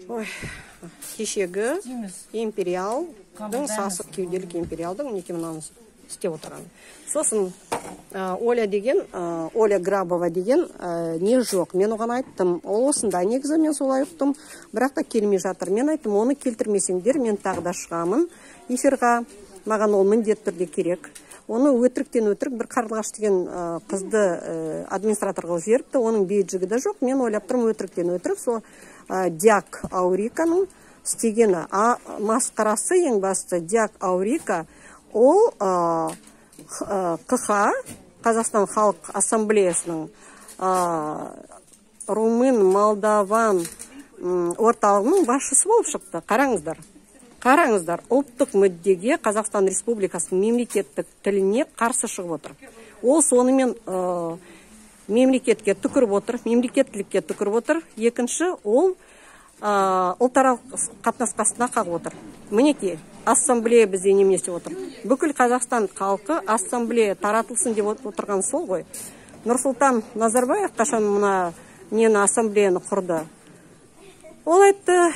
Ой, кешегі империалдың сасық кеуделік империалдың мінекей мынаны істеп отырған. Сосын Оля Грабова деген не жоқ. Мен оған айттым, ол осында негізі мен солай ұқтым, бірақ та келмей жатыр. Мен айттым, оны келтірмесеңдер, мен тағы да шығамын эфирға, маған ол міндетті түрде керек. Оны өтіріктен өтірік бір қарлығаш деген қызды администраторға жіберіпті, оның бейджігі де жоқ. Мен ойлап тұрмын, өтіріктен өтірік сол Диак Ауриканың істегені. Масқарасы ең басты Диак Аурика, ол КХ, Қазақстан Халық Ассамблеясының Румын, Молдаван орталығының басшысы болып шықты. Қараңыздар, ұлттық мүддеге Қазақстан Республикасының мемлекеттік тіліне қарсы шығып отыр. Ол сонымен мемлекетке түкіріп отыр, мемлекеттілікке түкіріп отыр. Екінші, ол ұлтаралық қатынасқасына қағып отыр. Мінекей, ассамблея бізде немене істеп отыр. Бүкіл Қазақстан халқы ассамблея таратылсын деп отырған сол ғой. Нұрсұлтан Назарбаев қашан мына нені ассамблеяны құрды. Ол айтты,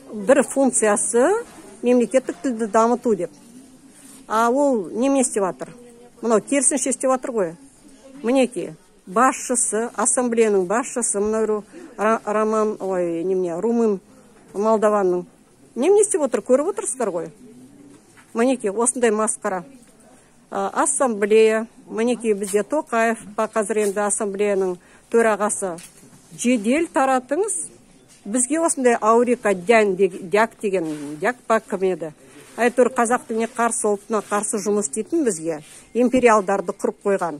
бір функциясы мемлекеттік тілді дамыту деп. Ол немене істеп отыр? Мынау керісінше істеп отыр ғой. Мінекей, басшысы, ассамблеяның басшысы, мынау Румын, Молдаванның. Немене істеп отыр, көріп отырсыздар ғой. Мінекей, осындай масқара. Ассамблея, мінекей бізде Тоқаев, қазір енді ассамблеяның төрағасы. Жедел таратыңыз. Бізге осындай Аурика Диак деген, Диак па кім еді? Әйтеуір қазақ тіліне қарсы, ұлтына қарсы жұмыс істейтін бізге империалдарды құрып қойған.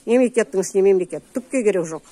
Мемлекеттің ішіне мемлекет түкке керек жоқ.